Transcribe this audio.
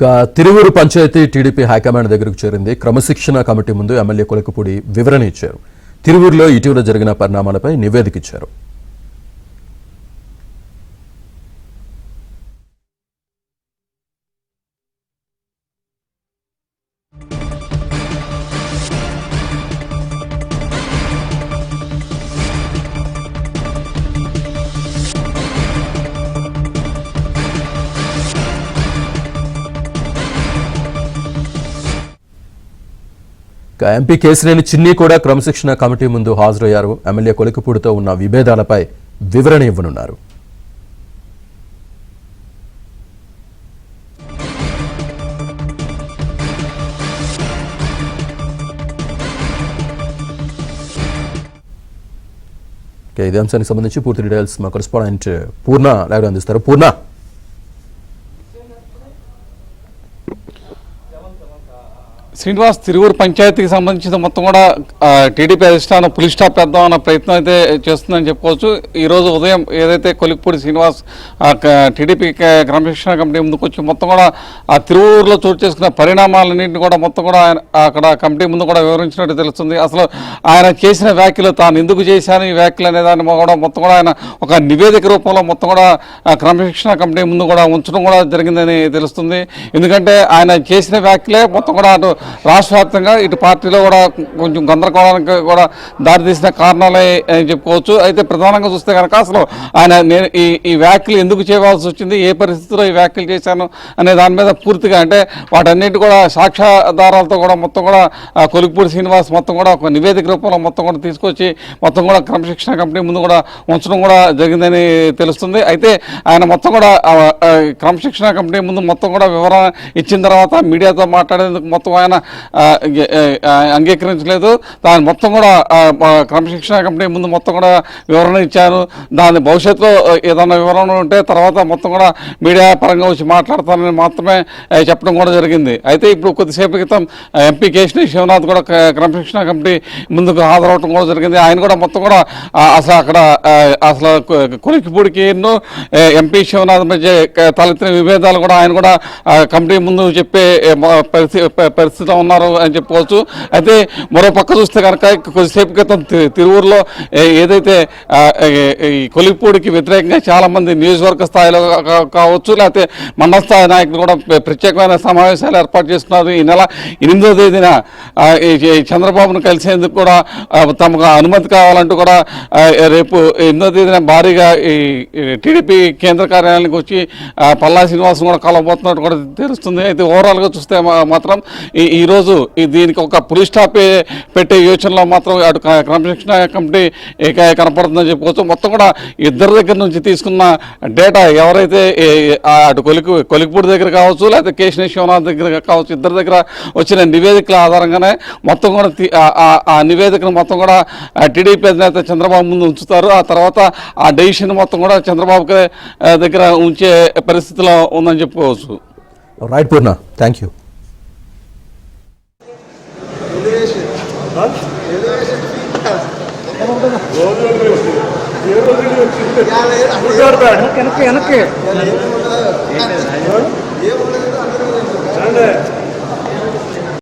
Tiruvuru panchayat TDP high command దగ్గరకు చేరింది. క్రమశిక్షణ కమిటీ ముందు ఎమ్మెల్యే కొలకపూడి వివరణ ఇచ్చారు. తిరువూరులో ఇటీవల జరిగిన పరిణామాలపై నివేదిక ఇచ్చారు. ఎంపీ కేసినేని చిన్ని కూడా క్రమశిక్షణ కమిటీ ముందు హాజరయ్యారు. ఎమ్మెల్యే కొలికపూడితో ఉన్న విభేదాలపై వివరణ ఇవ్వనున్నారు. ఇదే అంశానికి సంబంధించి పూర్తి డీటెయిల్స్ మా కరెస్పాండెంట్ పూర్ణ లైవ్ అందిస్తారు. పూర్ణ, శ్రీనివాస్, తిరువూరు పంచాయతీకి సంబంధించిన మొత్తం కూడా టీడీపీ అధిష్టానం పులి స్టాప్ చేద్దామన్న ప్రయత్నం అయితే చేస్తుందని చెప్పుకోవచ్చు. ఈరోజు ఉదయం ఏదైతే కొలికపూడి శ్రీనివాస్ టీడీపీ క్రమశిక్షణ కమిటీ ముందుకు వచ్చి మొత్తం కూడా ఆ తిరువూరులో చోటు చేసుకున్న పరిణామాలన్నింటినీ కూడా మొత్తం కూడా అక్కడ కమిటీ ముందు కూడా వివరించినట్టు తెలుస్తుంది. అసలు ఆయన చేసిన వ్యాఖ్యలు, తాను ఎందుకు చేశాను ఈ వ్యాఖ్యలు అనే దాన్ని కూడా మొత్తం కూడా ఆయన ఒక నివేదిక రూపంలో మొత్తం కూడా క్రమశిక్షణ కమిటీ ముందు కూడా ఉంచడం కూడా జరిగిందని తెలుస్తుంది. ఎందుకంటే ఆయన చేసిన వ్యాఖ్యలే మొత్తం కూడా అటు రాష్ట్ర వ్యాప్తంగా ఇటు పార్టీలో కూడా కొంచెం గందరగోళానికి కూడా దారితీసిన కారణాలే అని చెప్పుకోవచ్చు. అయితే ప్రధానంగా చూస్తే కనుక అసలు ఆయన నేను ఈ వ్యాఖ్యలు ఎందుకు చేయవలసి వచ్చింది, ఏ పరిస్థితిలో ఈ వ్యాఖ్యలు చేశాను అనే దాని మీద పూర్తిగా అంటే వాటన్నిటి కూడా సాక్ష్యాధారాలతో కూడా మొత్తం కూడా కొలికపూడి శ్రీనివాస్ మొత్తం కూడా ఒక నివేదిక రూపంలో మొత్తం కూడా తీసుకొచ్చి మొత్తం కూడా క్రమశిక్షణ కమిటీ ముందు కూడా ఉంచడం కూడా జరిగిందని తెలుస్తుంది. అయితే ఆయన మొత్తం కూడా క్రమశిక్షణ కమిటీ ముందు మొత్తం కూడా వివరణ ఇచ్చిన తర్వాత మీడియాతో మాట్లాడేందుకు మొత్తం ఆయన అంగీకరించలేదు. దాని మొత్తం కూడా క్రమశిక్షణ కమిటీ ముందు మొత్తం కూడా వివరణ ఇచ్చాను. దాని భవిష్యత్తులో ఏదైనా వివరణ ఉంటే తర్వాత మొత్తం కూడా మీడియా పరంగా వచ్చి మాట్లాడతానని మాత్రమే చెప్పడం కూడా జరిగింది. అయితే ఇప్పుడు కొద్దిసేపు క్రితం ఎంపీ కేసినేని శివనాథ్ కూడా క్రమశిక్షణ కమిటీ ముందుకు హాజరవడం కూడా జరిగింది. ఆయన కూడా మొత్తం కూడా అసలు కొలికపూడికి ఎన్నో ఎంపీ శివనాథ్ మధ్య తలెత్తిన విభేదాలు కూడా ఆయన కూడా కమిటీ ముందు చెప్పే పరిస్థితిలో ఉన్నారు అని చెప్పుకోవచ్చు. అయితే మరో పక్క చూస్తే కనుక కొద్దిసేపు క్రితం తిరువూరులో ఏదైతే ఈ కొలికపూడికి వ్యతిరేకంగా చాలామంది నియోజకవర్గ స్థాయిలో కావచ్చు, లేకపోతే మండల స్థాయి నాయకులు కూడా ప్రత్యేకమైన సమావేశాలు ఏర్పాటు చేస్తున్నారు. ఈ నెల 8వ తేదీన చంద్రబాబును కలిసేందుకు కూడా తమకు అనుమతి కావాలంటూ కూడా రేపు 8వ తేదీన భారీగా ఈ టీడీపీ కేంద్ర కార్యాలయానికి వచ్చి పల్లా శ్రీనివాసం కూడా కలవబోతున్నట్టు కూడా తెలుస్తుంది. అయితే ఓవరాల్గా చూస్తే మాత్రం ఈరోజు దీనికి ఒక పులి స్టాప్ పెట్టే యోచనలో మాత్రం అటు క్రమశిక్షణ కమిటీ కనపడుతుందని చెప్పుకోవచ్చు. మొత్తం కూడా ఇద్దరి దగ్గర నుంచి తీసుకున్న డేటా ఎవరైతే అటు కొలికపూడి దగ్గర కావచ్చు, లేకపోతే కేసినేని శివనాథ్ దగ్గర కావచ్చు, ఇద్దరి దగ్గర వచ్చిన నివేదికల ఆధారంగానే మొత్తం కూడా ఆ నివేదికను మొత్తం కూడా టీడీపీ అధినేత చంద్రబాబు ముందు ఉంచుతారు. ఆ తర్వాత ఆ డెసిషన్ మొత్తం కూడా చంద్రబాబు దగ్గర ఉంచే పరిస్థితిలో ఉందని చెప్పుకోవచ్చు. Right Purna, thank you. వెనక్కి